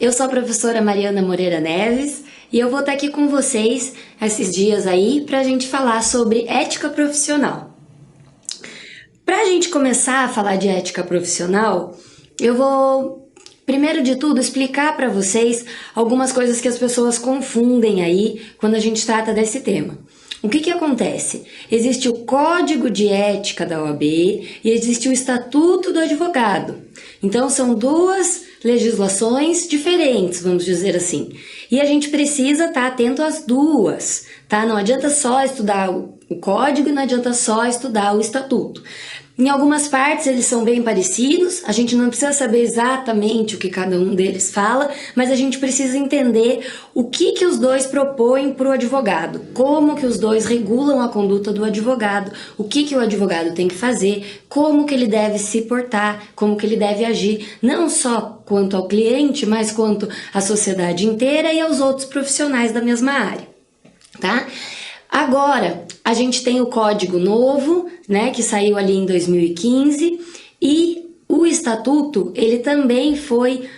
eu sou a professora Mariana Moreira Neves e eu vou estar aqui com vocês esses dias aí para a gente falar sobre ética profissional. Para a gente começar a falar de ética profissional, eu vou, primeiro de tudo, explicar para vocês algumas coisas que as pessoas confundem aí quando a gente trata desse tema. O que acontece? Existe o Código de Ética da OAB e existe o Estatuto do Advogado. Então, são duas legislações diferentes, vamos dizer assim. E a gente precisa estar atento às duas, tá? Não adianta só estudar o Código e não adianta só estudar o Estatuto. Em algumas partes eles são bem parecidos, a gente não precisa saber exatamente o que cada um deles fala, mas a gente precisa entender o que os dois propõem para o advogado, como que os dois regulam a conduta do advogado, o que o advogado tem que fazer, como que ele deve se portar, como que ele deve agir, não só quanto ao cliente, mas quanto à sociedade inteira e aos outros profissionais da mesma área, tá? Agora, a gente tem o código novo, né, que saiu ali em 2015, e o estatuto, ele também foi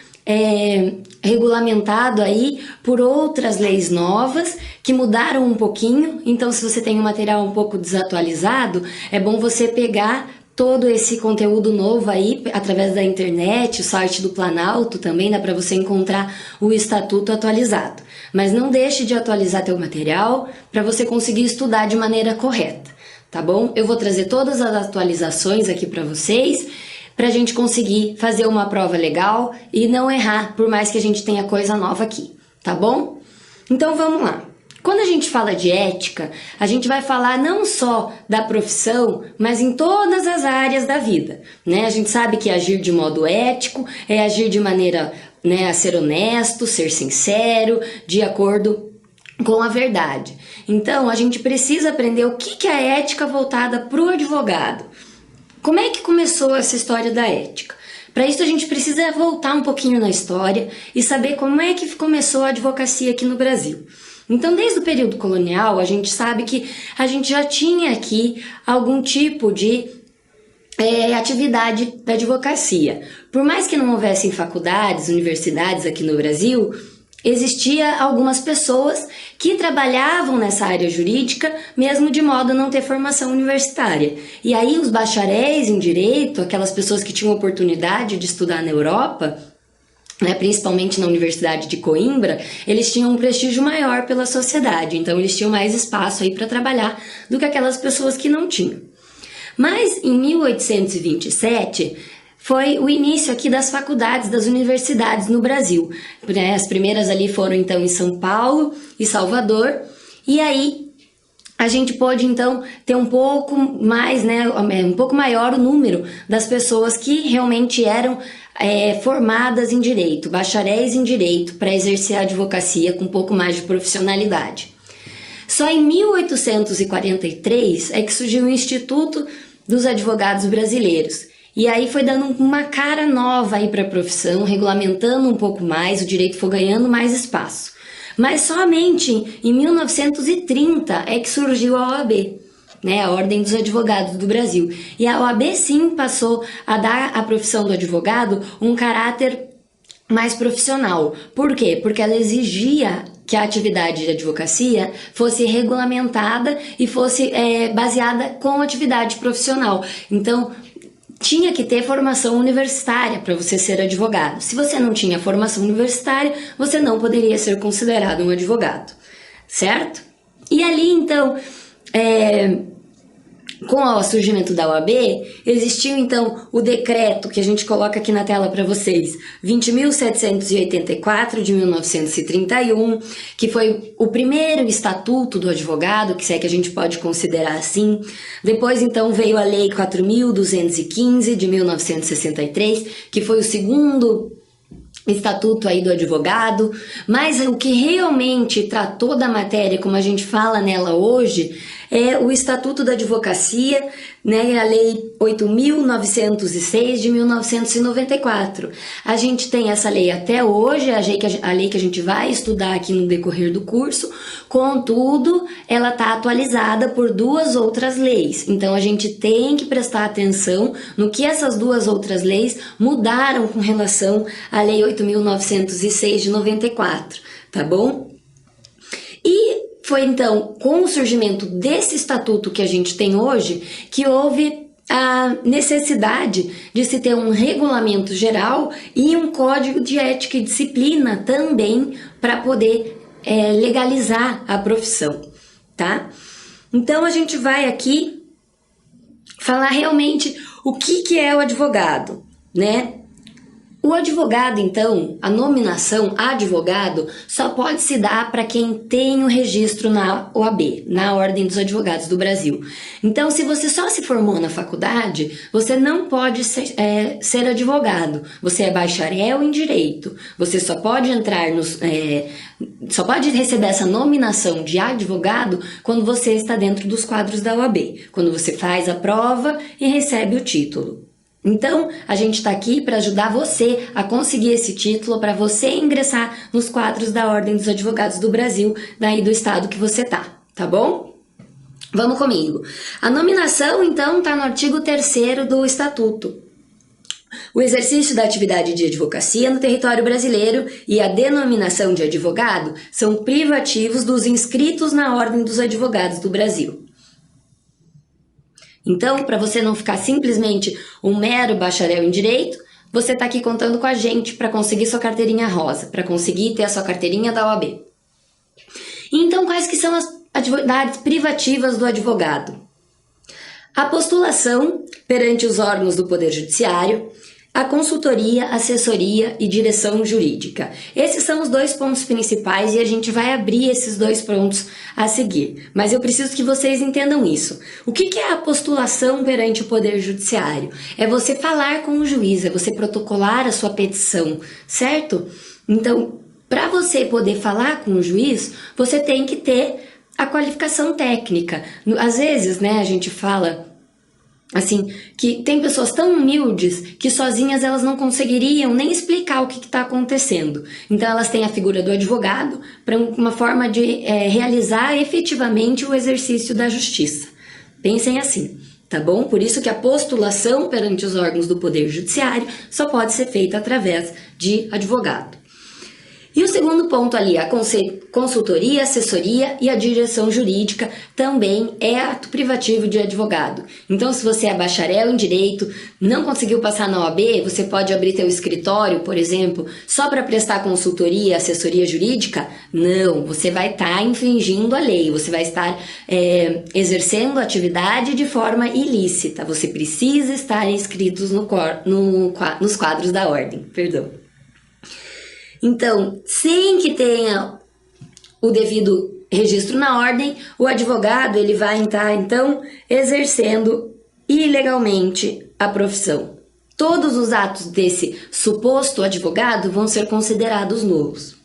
regulamentado aí por outras leis novas que mudaram um pouquinho. Então, se você tem um material um pouco desatualizado, é bom você pegar todo esse conteúdo novo aí através da internet, o site do Planalto também dá para você encontrar o estatuto atualizado. Mas não deixe de atualizar teu material para você conseguir estudar de maneira correta, tá bom? Eu vou trazer todas as atualizações aqui para vocês, para a gente conseguir fazer uma prova legal e não errar, por mais que a gente tenha coisa nova aqui, tá bom? Então vamos lá. Quando a gente fala de ética, a gente vai falar não só da profissão, mas em todas as áreas da vida, né? A gente sabe que agir de modo ético é agir de maneira, né, a ser honesto, ser sincero, de acordo com a verdade. Então, a gente precisa aprender o que é a ética voltada para o advogado. Como é que começou essa história da ética? Para isso, a gente precisa voltar um pouquinho na história e saber como é que começou a advocacia aqui no Brasil. Então, desde o período colonial, a gente sabe que a gente já tinha aqui algum tipo de atividade da advocacia. Por mais que não houvessem faculdades, universidades aqui no Brasil, existia algumas pessoas que trabalhavam nessa área jurídica, mesmo de modo a não ter formação universitária. E aí os bacharéis em direito, aquelas pessoas que tinham oportunidade de estudar na Europa, né, principalmente na Universidade de Coimbra, eles tinham um prestígio maior pela sociedade, então eles tinham mais espaço aí para trabalhar do que aquelas pessoas que não tinham. Mas em 1827 foi o início aqui das faculdades, das universidades no Brasil. As primeiras ali foram então em São Paulo e Salvador, e aí a gente pôde então ter um pouco mais, né, um pouco maior o número das pessoas que realmente eram formadas em direito, bacharéis em direito, para exercer a advocacia com um pouco mais de profissionalidade. Só em 1843 é que surgiu o Instituto dos Advogados Brasileiros. E aí foi dando uma cara nova aí para a profissão, regulamentando um pouco mais, o direito foi ganhando mais espaço. Mas somente em 1930 é que surgiu a OAB, né, a Ordem dos Advogados do Brasil. E a OAB sim passou a dar à profissão do advogado um caráter mais profissional. Por quê? Porque ela exigia que a atividade de advocacia fosse regulamentada e fosse baseada com atividade profissional. Então, tinha que ter formação universitária para você ser advogado. Se você não tinha formação universitária, você não poderia ser considerado um advogado, certo? E ali, então, com o surgimento da OAB, existiu então o decreto que a gente coloca aqui na tela para vocês, 20.784 de 1931, que foi o primeiro estatuto do advogado, que é que a gente pode considerar assim. Depois então veio a Lei 4.215 de 1963, que foi o segundo estatuto aí do advogado, mas o que realmente tratou da matéria, como a gente fala nela hoje, é o Estatuto da Advocacia, né, a Lei 8.906 de 1994. A gente tem essa lei até hoje, a lei que a gente vai estudar aqui no decorrer do curso, contudo, ela está atualizada por duas outras leis. Então, a gente tem que prestar atenção no que essas duas outras leis mudaram com relação à Lei 8.906 de 94, tá bom? E foi então com o surgimento desse estatuto que a gente tem hoje que houve a necessidade de se ter um regulamento geral e um código de ética e disciplina também para poder legalizar a profissão, tá? Então a gente vai aqui falar realmente o que é o advogado, né? O advogado, então, a nominação advogado só pode se dar para quem tem o registro na OAB, na Ordem dos Advogados do Brasil. Então, se você só se formou na faculdade, você não pode ser advogado. Você é bacharel em direito. Você só pode entrar só pode receber essa nominação de advogado quando você está dentro dos quadros da OAB, quando você faz a prova e recebe o título. Então, a gente está aqui para ajudar você a conseguir esse título, para você ingressar nos quadros da Ordem dos Advogados do Brasil, daí do estado que você tá bom? Vamos comigo. A nominação, então, está no artigo 3º do Estatuto. O exercício da atividade de advocacia no território brasileiro e a denominação de advogado são privativos dos inscritos na Ordem dos Advogados do Brasil. Então, para você não ficar simplesmente um mero bacharel em direito, você está aqui contando com a gente para conseguir sua carteirinha rosa, para conseguir ter a sua carteirinha da OAB. Então, quais que são as atividades privativas do advogado? A postulação perante os órgãos do Poder Judiciário, a consultoria, assessoria e direção jurídica. Esses são os dois pontos principais e a gente vai abrir esses dois pontos a seguir. Mas eu preciso que vocês entendam isso. O que é a postulação perante o Poder Judiciário? É você falar com o juiz, é você protocolar a sua petição, certo? Então, para você poder falar com o juiz, você tem que ter a qualificação técnica. Às vezes, né, a gente fala assim, que tem pessoas tão humildes que sozinhas elas não conseguiriam nem explicar o que está acontecendo. Então elas têm a figura do advogado para uma forma de realizar efetivamente o exercício da justiça. Pensem assim, tá bom? Por isso que a postulação perante os órgãos do Poder Judiciário só pode ser feita através de advogado. E o segundo ponto ali, a consultoria, assessoria e a direção jurídica também é ato privativo de advogado. Então, se você é bacharel em direito, não conseguiu passar na OAB, você pode abrir teu escritório, por exemplo, só para prestar consultoria e assessoria jurídica? Não, você vai estar infringindo a lei, você vai estar exercendo atividade de forma ilícita. Você precisa estar inscrito nos quadros da ordem, perdão. Então, sem que tenha o devido registro na ordem, o advogado ele vai estar, então, exercendo ilegalmente a profissão. Todos os atos desse suposto advogado vão ser considerados nulos.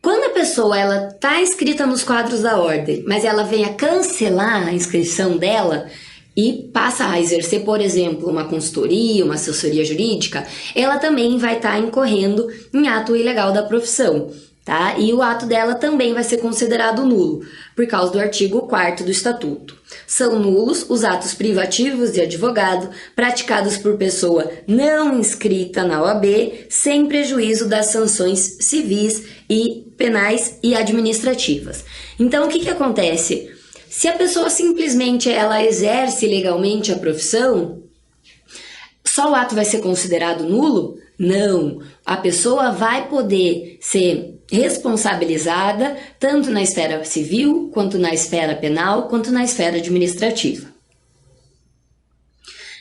Quando a pessoa está inscrita nos quadros da ordem, mas ela vem a cancelar a inscrição dela, e passa a exercer, por exemplo, uma consultoria, uma assessoria jurídica, ela também vai estar incorrendo em ato ilegal da profissão, tá? E o ato dela também vai ser considerado nulo, por causa do artigo 4º do Estatuto. São nulos os atos privativos de advogado praticados por pessoa não inscrita na OAB, sem prejuízo das sanções civis e penais e administrativas. Então, o que acontece? Se a pessoa simplesmente ela exerce legalmente a profissão, só o ato vai ser considerado nulo? Não. A pessoa vai poder ser responsabilizada tanto na esfera civil, quanto na esfera penal, quanto na esfera administrativa.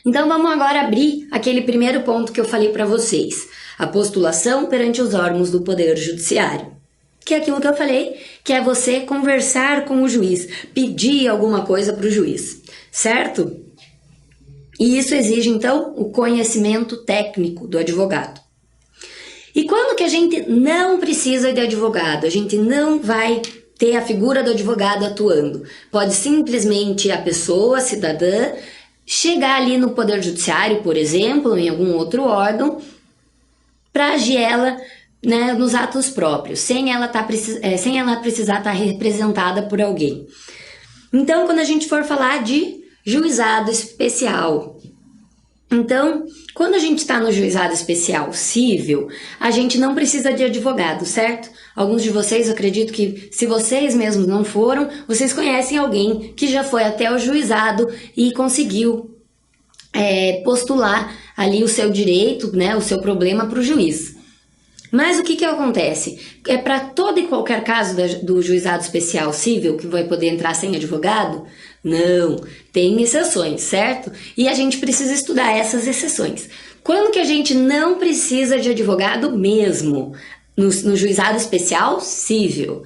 Então vamos agora abrir aquele primeiro ponto que eu falei para vocês, a postulação perante os órgãos do Poder Judiciário. Que é aquilo que eu falei, que é você conversar com o juiz, pedir alguma coisa para o juiz, certo? E isso exige, então, o conhecimento técnico do advogado. E quando que a gente não precisa de advogado? A gente não vai ter a figura do advogado atuando. Pode simplesmente a pessoa, a cidadã, chegar ali no Poder Judiciário, por exemplo, em algum outro órgão, para agir ela, né, nos atos próprios, sem ela precisar estar representada por alguém. Então, quando a gente for falar de juizado especial, então, quando a gente está no juizado especial civil, a gente não precisa de advogado, certo? Alguns de vocês, eu acredito que se vocês mesmos não foram, vocês conhecem alguém que já foi até o juizado e conseguiu postular ali o seu direito, né, o seu problema para o juiz. Mas o que acontece? É para todo e qualquer caso do juizado especial civil que vai poder entrar sem advogado? Não, tem exceções, certo? E a gente precisa estudar essas exceções. Quando que a gente não precisa de advogado mesmo? No juizado especial civil.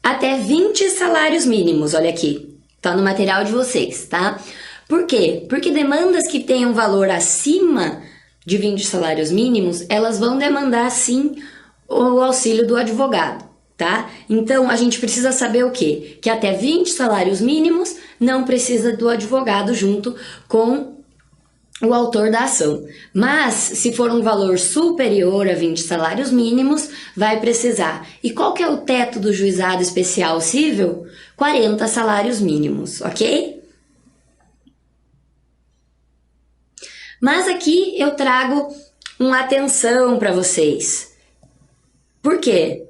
Até 20 salários mínimos, olha aqui, tá no material de vocês, tá? Por quê? Porque demandas que tenham valor acima de 20 salários mínimos, elas vão demandar sim o auxílio do advogado, tá? Então, a gente precisa saber o quê? Que até 20 salários mínimos não precisa do advogado junto com o autor da ação. Mas, se for um valor superior a 20 salários mínimos, vai precisar. E qual que é o teto do juizado especial civil? 40 salários mínimos, ok? Mas aqui eu trago uma atenção para vocês. Por quê?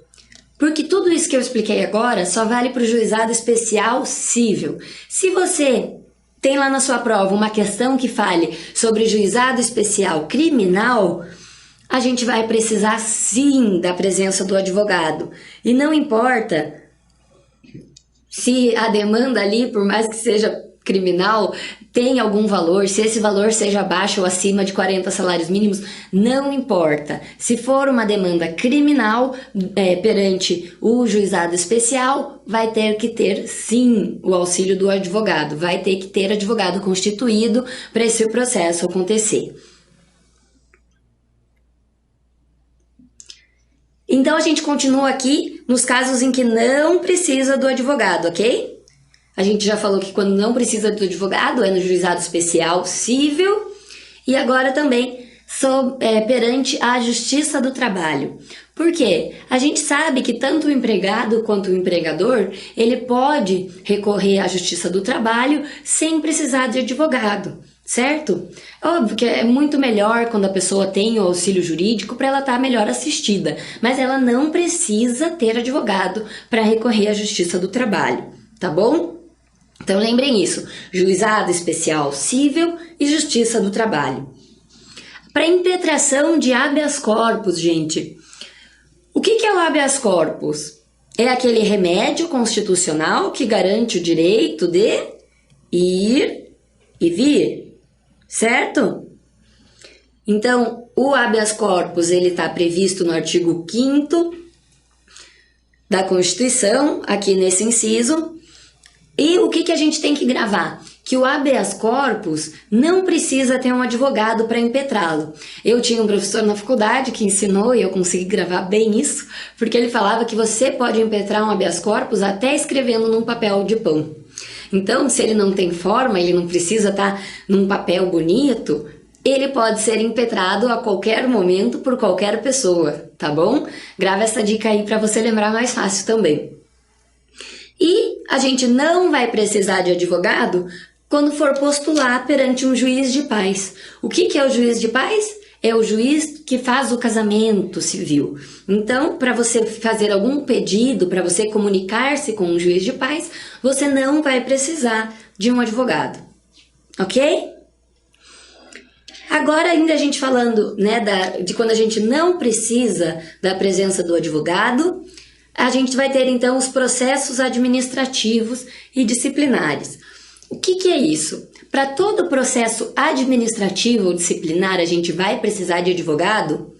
Porque tudo isso que eu expliquei agora só vale para o juizado especial civil. Se você tem lá na sua prova uma questão que fale sobre juizado especial criminal, a gente vai precisar sim da presença do advogado. E não importa se a demanda ali, por mais que seja criminal, tem algum valor, se esse valor seja abaixo ou acima de 40 salários mínimos, não importa. Se for uma demanda criminal perante o juizado especial, vai ter que ter sim o auxílio do advogado, vai ter que ter advogado constituído para esse processo acontecer. Então a gente continua aqui nos casos em que não precisa do advogado, ok? A gente já falou que quando não precisa do advogado é no juizado especial civil e agora também perante a Justiça do Trabalho. Por quê? A gente sabe que tanto o empregado quanto o empregador, ele pode recorrer à Justiça do Trabalho sem precisar de advogado, certo? Óbvio que é muito melhor quando a pessoa tem o auxílio jurídico para ela estar melhor assistida, mas ela não precisa ter advogado para recorrer à Justiça do Trabalho, tá bom? Então lembrem isso, juizado especial civil e justiça do trabalho. Para impetração de habeas corpus, gente, o que é o habeas corpus? É aquele remédio constitucional que garante o direito de ir e vir, certo? Então, o habeas corpus ele está previsto no artigo 5º da Constituição, aqui nesse inciso. E o que a gente tem que gravar? Que o habeas corpus não precisa ter um advogado para impetrá-lo. Eu tinha um professor na faculdade que ensinou e eu consegui gravar bem isso, porque ele falava que você pode impetrar um habeas corpus até escrevendo num papel de pão. Então, se ele não tem forma, ele não precisa estar num papel bonito, ele pode ser impetrado a qualquer momento por qualquer pessoa, tá bom? Grava essa dica aí para você lembrar mais fácil também. E a gente não vai precisar de advogado quando for postular perante um juiz de paz. O que é o juiz de paz? É o juiz que faz o casamento civil. Então, para você fazer algum pedido, para você comunicar-se com um juiz de paz, você não vai precisar de um advogado. Ok? Agora, ainda a gente falando, né, de quando a gente não precisa da presença do advogado, a gente vai ter então os processos administrativos e disciplinares. O que é isso? Para todo processo administrativo ou disciplinar, a gente vai precisar de advogado?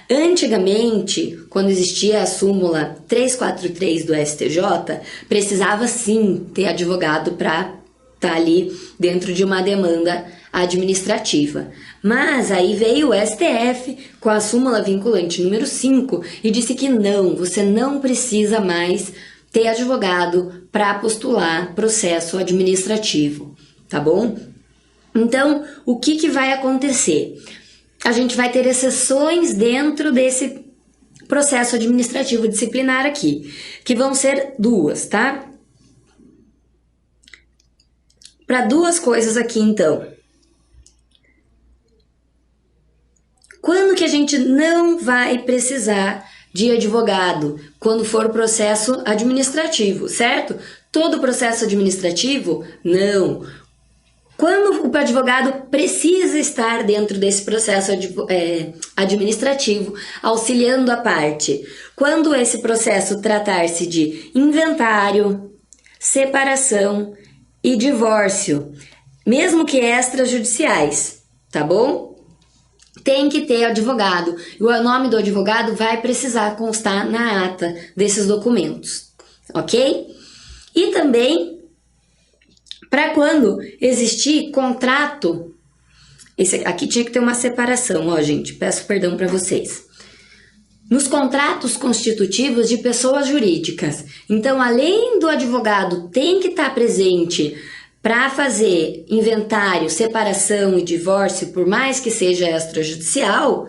Antigamente, quando existia a súmula 343 do STJ, precisava sim ter advogado para tá ali dentro de uma demanda administrativa. Mas aí veio o STF com a súmula vinculante número 5 e disse que não, você não precisa mais ter advogado para postular processo administrativo, tá bom? Então, o que vai acontecer? A gente vai ter exceções dentro desse processo administrativo disciplinar aqui, que vão ser 2, tá? Para 2 coisas aqui, então. Quando que a gente não vai precisar de advogado? Quando for processo administrativo, certo? Todo processo administrativo? Não. Quando o advogado precisa estar dentro desse processo administrativo, auxiliando a parte? Quando esse processo tratar-se de inventário, separação e divórcio, mesmo que extrajudiciais, tá bom? Tem que ter advogado. E o nome do advogado vai precisar constar na ata desses documentos, ok? E também, para quando existir contrato, esse aqui tinha que ter uma separação, ó, gente, peço perdão para vocês. Nos contratos constitutivos de pessoas jurídicas. Então, além do advogado tem que estar presente para fazer inventário, separação e divórcio, por mais que seja extrajudicial,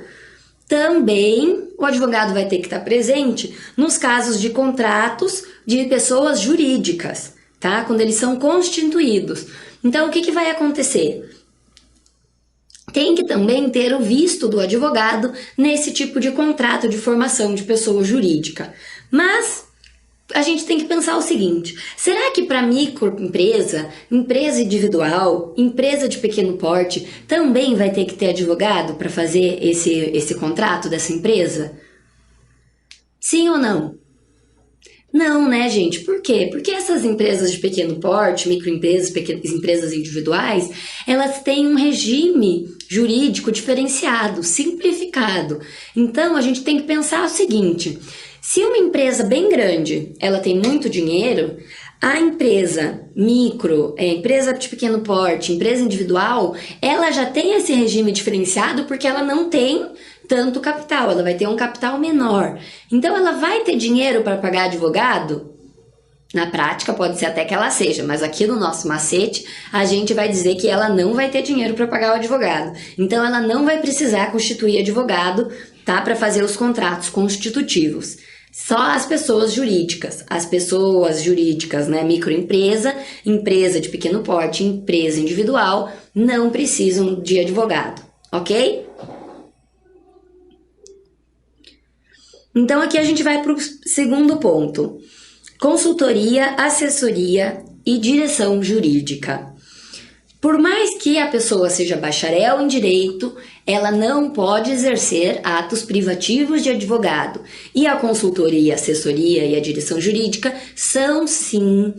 também o advogado vai ter que estar presente nos casos de contratos de pessoas jurídicas, tá? Quando eles são constituídos. Então, o que vai acontecer? Tem que também ter o visto do advogado nesse tipo de contrato de formação de pessoa jurídica. Mas a gente tem que pensar o seguinte: será que para microempresa, empresa individual, empresa de pequeno porte, também vai ter que ter advogado para fazer esse contrato dessa empresa? Sim ou não? Não, né, gente? Por quê? Porque essas empresas de pequeno porte, microempresas, empresas individuais, elas têm um regime jurídico diferenciado, simplificado. Então, a gente tem que pensar o seguinte: se uma empresa bem grande, ela tem muito dinheiro, a empresa micro, empresa de pequeno porte, empresa individual, ela já tem esse regime diferenciado porque ela não tem tanto capital, ela vai ter um capital menor. Então, ela vai ter dinheiro para pagar advogado? Na prática, pode ser até que ela seja, mas aqui no nosso macete, a gente vai dizer que ela não vai ter dinheiro para pagar o advogado. Então, ela não vai precisar constituir advogado, tá, para fazer os contratos constitutivos. Só as pessoas jurídicas. As pessoas jurídicas, né, microempresa, empresa de pequeno porte, empresa individual, não precisam de advogado, ok? Então, aqui a gente vai para o segundo ponto: consultoria, assessoria e direção jurídica. Por mais que a pessoa seja bacharel em direito, ela não pode exercer atos privativos de advogado. E a consultoria, a assessoria e a direção jurídica são, sim,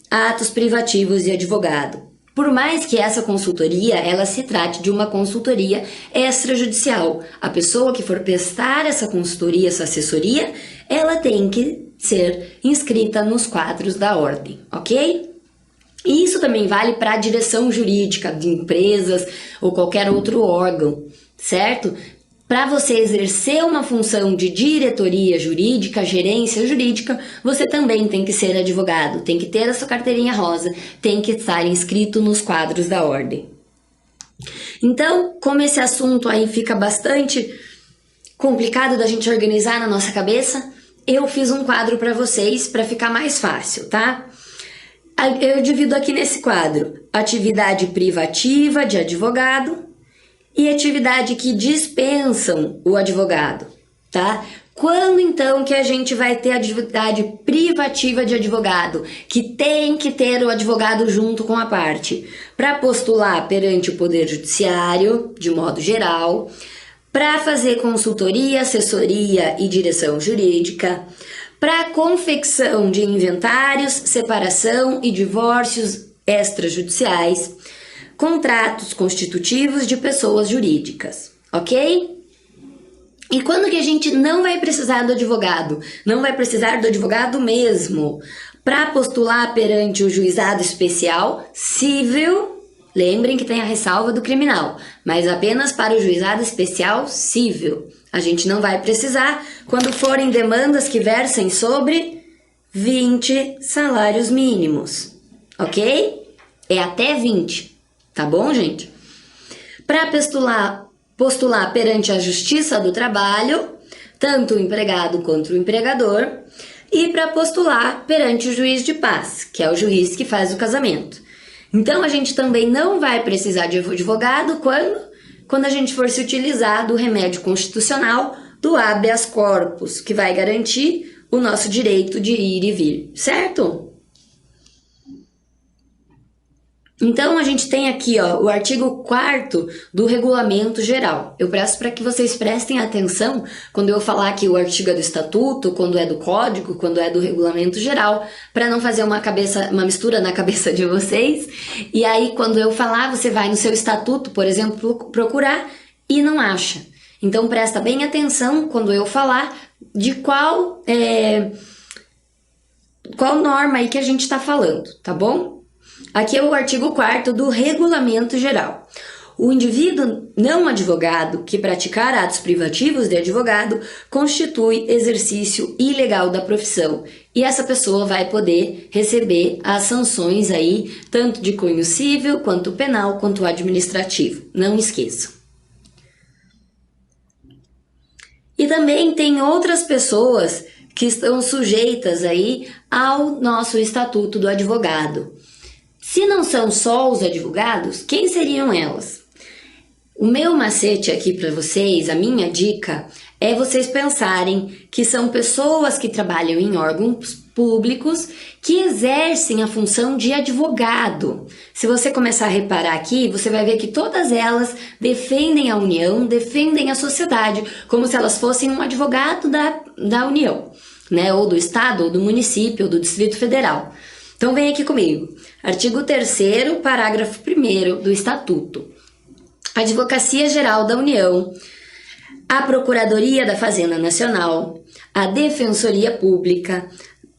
atos privativos de advogado. Por mais que essa consultoria, ela se trate de uma consultoria extrajudicial. A pessoa que for prestar essa consultoria, essa assessoria, ela tem que ser inscrita nos quadros da ordem, ok? E isso também vale para a direção jurídica de empresas ou qualquer outro órgão, certo? Para você exercer uma função de diretoria jurídica, gerência jurídica, você também tem que ser advogado, tem que ter a sua carteirinha rosa, tem que estar inscrito nos quadros da ordem. Então, como esse assunto aí fica bastante complicado da gente organizar na nossa cabeça, eu fiz um quadro para vocês para ficar mais fácil, tá? Eu divido aqui nesse quadro: atividade privativa de advogado e atividade que dispensam o advogado, tá? Quando então que a gente vai ter atividade privativa de advogado, que tem que ter o advogado junto com a parte? Para postular perante o Poder Judiciário, de modo geral, para fazer consultoria, assessoria e direção jurídica, para confecção de inventários, separação e divórcios extrajudiciais, contratos constitutivos de pessoas jurídicas, ok? E quando que a gente não vai precisar do advogado? Não vai precisar do advogado mesmo. Para postular perante o juizado especial cível, lembrem que tem a ressalva do criminal, mas apenas para o juizado especial cível. A gente não vai precisar quando forem demandas que versem sobre 20 salários mínimos, ok? É até 20, tá bom, gente? Para postular perante a Justiça do Trabalho, tanto o empregado quanto o empregador, e para postular perante o juiz de paz, que é o juiz que faz o casamento. Então, a gente também não vai precisar de advogado quando a gente for se utilizar do remédio constitucional do habeas corpus, que vai garantir o nosso direito de ir e vir, certo? Então, a gente tem aqui o artigo 4º do Regulamento Geral. Eu peço para que vocês prestem atenção quando eu falar aqui o artigo é do Estatuto, quando é do Código, quando é do Regulamento Geral, para não fazer uma mistura na cabeça de vocês. E aí, quando eu falar, você vai no seu Estatuto, por exemplo, procurar e não acha. Então, presta bem atenção quando eu falar de qual norma aí que a gente está falando, tá bom? Aqui é o artigo 4º do Regulamento Geral. O indivíduo não advogado que praticar atos privativos de advogado constitui exercício ilegal da profissão e essa pessoa vai poder receber as sanções aí, tanto de cunho civil, quanto penal, quanto administrativo. Não esqueçam. E também tem outras pessoas que estão sujeitas aí ao nosso Estatuto do Advogado. Se não são só os advogados, quem seriam elas? O meu macete aqui para vocês, a minha dica, é vocês pensarem que são pessoas que trabalham em órgãos públicos que exercem a função de advogado. Se você começar a reparar aqui, você vai ver que todas elas defendem a União, defendem a sociedade, como se elas fossem um advogado da União, né? Ou do Estado, ou do município, ou do Distrito Federal. Então vem aqui comigo. Artigo 3º, parágrafo 1º do Estatuto. A Advocacia Geral da União, a Procuradoria da Fazenda Nacional, a Defensoria Pública,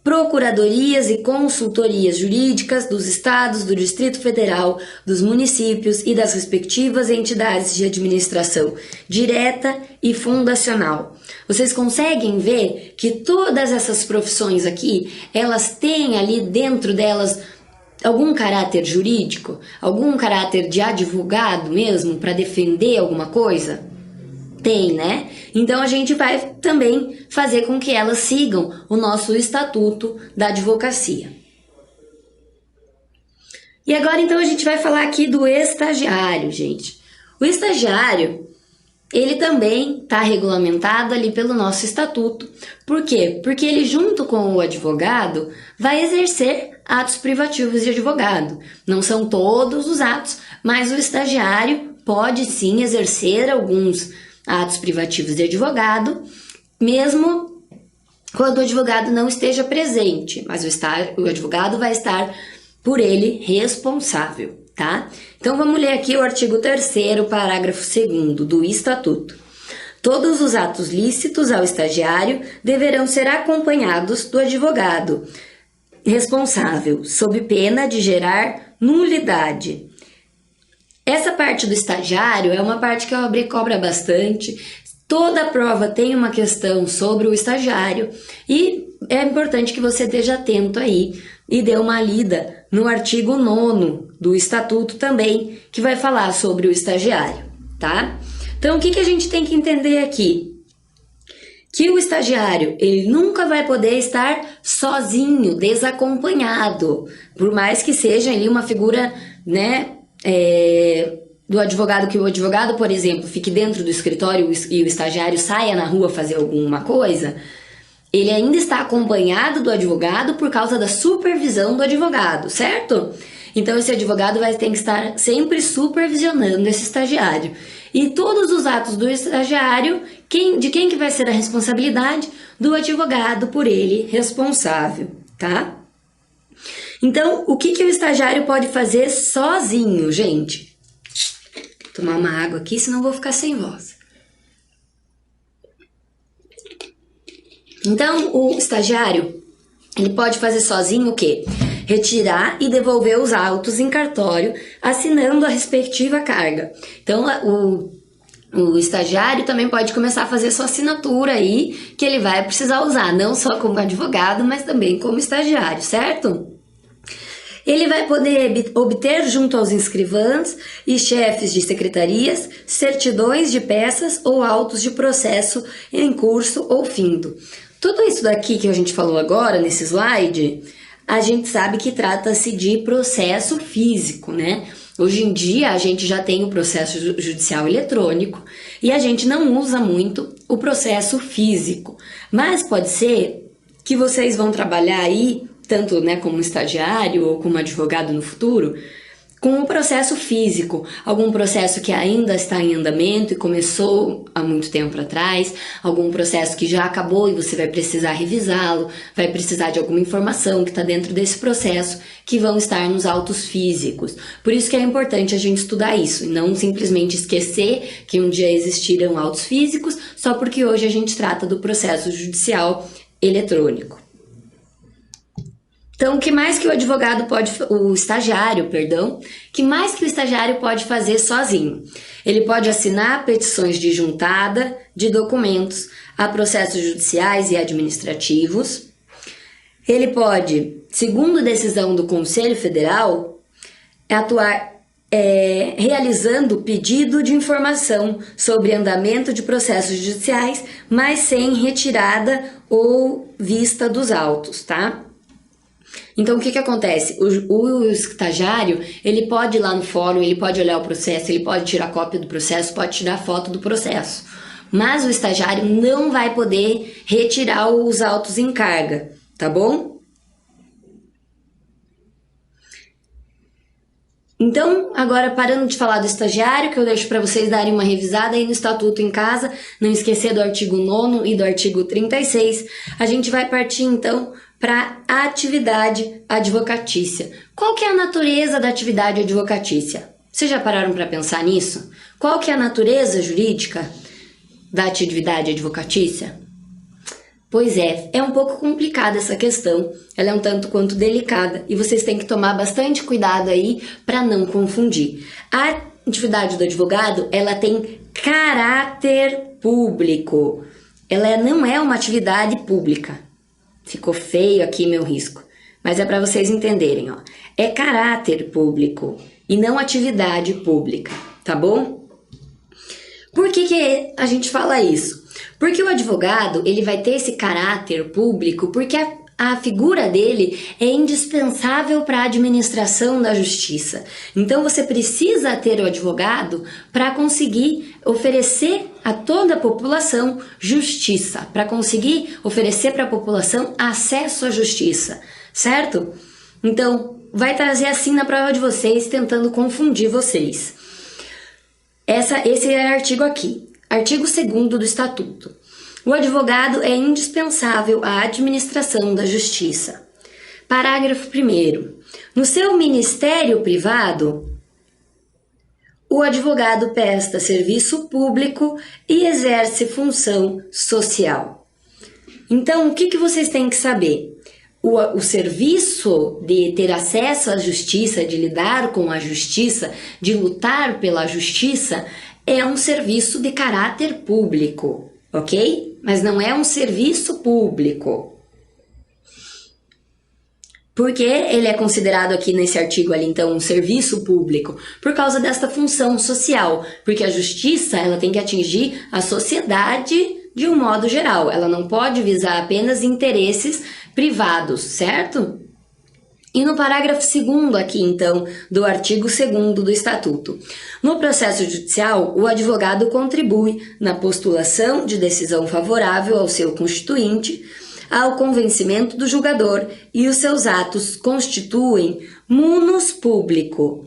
procuradorias e consultorias jurídicas dos estados, do Distrito Federal, dos municípios e das respectivas entidades de administração direta e fundacional. Vocês conseguem ver que todas essas profissões aqui, elas têm ali dentro delas algum caráter jurídico, algum caráter de advogado mesmo para defender alguma coisa? Tem, né? Então a gente vai também fazer com que elas sigam o nosso Estatuto da Advocacia. E agora então a gente vai falar aqui do estagiário, gente. O estagiário, ele também está regulamentado ali pelo nosso Estatuto. Por quê? Porque ele, junto com o advogado, vai exercer atos privativos de advogado. Não são todos os atos, mas o estagiário pode sim exercer alguns atos privativos de advogado, mesmo quando o advogado não esteja presente, mas o advogado vai estar por ele responsável, tá? Então vamos ler aqui o artigo 3º, parágrafo 2º do Estatuto. Todos os atos lícitos ao estagiário deverão ser acompanhados do advogado responsável, sob pena de gerar nulidade. Essa parte do estagiário é uma parte que a OAB cobra bastante. Toda a prova tem uma questão sobre o estagiário e é importante que você esteja atento aí e dê uma lida no artigo 9º do Estatuto também, que vai falar sobre o estagiário, tá? Então, o que a gente tem que entender aqui? Que o estagiário, ele nunca vai poder estar sozinho, desacompanhado, por mais que seja ali uma figura, né, do advogado, que o advogado, por exemplo, fique dentro do escritório e o estagiário saia na rua fazer alguma coisa, ele ainda está acompanhado do advogado por causa da supervisão do advogado, certo? Então esse advogado vai ter que estar sempre supervisionando esse estagiário. E todos os atos do estagiário, de quem que vai ser a responsabilidade? Do advogado por ele responsável, tá? Então, o que o estagiário pode fazer sozinho, gente? Vou tomar uma água aqui, senão vou ficar sem voz. Então, o estagiário, Ele pode fazer sozinho o quê? Retirar e devolver os autos em cartório, assinando a respectiva carga. Então, o estagiário também pode começar a fazer sua assinatura aí, que ele vai precisar usar, não só como advogado, mas também como estagiário, certo? Ele vai poder obter junto aos inscrivãs e chefes de secretarias certidões de peças ou autos de processo em curso ou findo. Tudo isso daqui que a gente falou agora nesse slide, a gente sabe que trata-se de processo físico, né? Hoje em dia a gente já tem o processo judicial eletrônico e a gente não usa muito o processo físico. Mas pode ser que vocês vão trabalhar aí, tanto né, como estagiário ou como advogado no futuro, com o processo físico, algum processo que ainda está em andamento e começou há muito tempo atrás, algum processo que já acabou e você vai precisar revisá-lo, vai precisar de alguma informação que está dentro desse processo, que vão estar nos autos físicos. Por isso que é importante a gente estudar isso, e não simplesmente esquecer que um dia existiram autos físicos, só porque hoje a gente trata do processo judicial eletrônico. Então, o que mais que o estagiário pode fazer sozinho? Ele pode assinar petições de juntada de documentos a processos judiciais e administrativos. Ele pode, segundo decisão do Conselho Federal, atuar realizando pedido de informação sobre andamento de processos judiciais, mas sem retirada ou vista dos autos, tá? Então, o que acontece? O estagiário, ele pode ir lá no fórum, ele pode olhar o processo, ele pode tirar cópia do processo, pode tirar foto do processo. Mas o estagiário não vai poder retirar os autos em carga, tá bom? Então, agora parando de falar do estagiário, que eu deixo para vocês darem uma revisada aí no Estatuto em casa, não esquecer do artigo 9º e do artigo 36, a gente vai partir então para a atividade advocatícia. Qual que é a natureza da atividade advocatícia? Vocês já pararam para pensar nisso? Qual que é a natureza jurídica da atividade advocatícia? Pois é um pouco complicada essa questão, ela é um tanto quanto delicada e vocês têm que tomar bastante cuidado aí para não confundir. A atividade do advogado, ela tem caráter público, ela não é uma atividade pública. Ficou feio aqui meu risco, mas é para vocês entenderem, ó. É caráter público e não atividade pública, tá bom? Por que a gente fala isso? Porque o advogado, ele vai ter esse caráter público porque a figura dele é indispensável para a administração da justiça. Então você precisa ter o advogado para conseguir oferecer a toda a população justiça, para conseguir oferecer para a população acesso à justiça, certo? Então vai trazer assim na prova de vocês, tentando confundir vocês. Esse é o artigo aqui, artigo 2º do Estatuto. O advogado é indispensável à administração da justiça. Parágrafo 1º. No seu ministério privado, o advogado presta serviço público e exerce função social. Então, o que vocês têm que saber? O serviço de ter acesso à justiça, de lidar com a justiça, de lutar pela justiça, é um serviço de caráter público, ok? Mas não é um serviço público. Por que ele é considerado aqui nesse artigo ali, então, um serviço público? Por causa desta função social, porque a justiça, ela tem que atingir a sociedade de um modo geral, ela não pode visar apenas interesses privados, certo? E no parágrafo 2º aqui, então, do artigo 2º do Estatuto. No processo judicial, o advogado contribui na postulação de decisão favorável ao seu constituinte, ao convencimento do julgador, e os seus atos constituem munus público.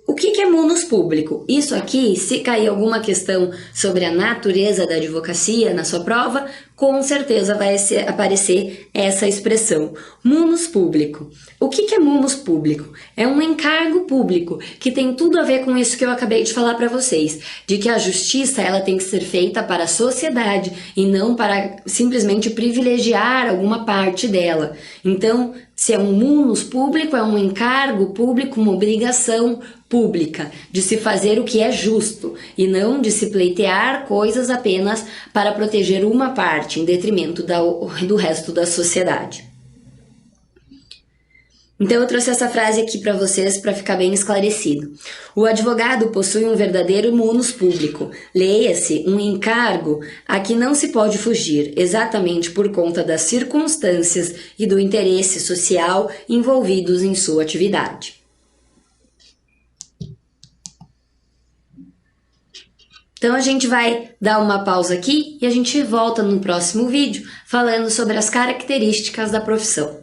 O que é munus público? Isso aqui, se cair alguma questão sobre a natureza da advocacia na sua prova, com certeza vai aparecer essa expressão, munus público. O que é munus público? É um encargo público, que tem tudo a ver com isso que eu acabei de falar para vocês, de que a justiça ela tem que ser feita para a sociedade e não para simplesmente privilegiar alguma parte dela. Então, se é um munus público, é um encargo público, uma obrigação pública de se fazer o que é justo e não de se pleitear coisas apenas para proteger uma parte em detrimento do resto da sociedade. Então eu trouxe essa frase aqui para vocês para ficar bem esclarecido. O advogado possui um verdadeiro munus público, leia-se um encargo a que não se pode fugir, exatamente por conta das circunstâncias e do interesse social envolvidos em sua atividade. Então a gente vai dar uma pausa aqui e a gente volta no próximo vídeo falando sobre as características da profissão.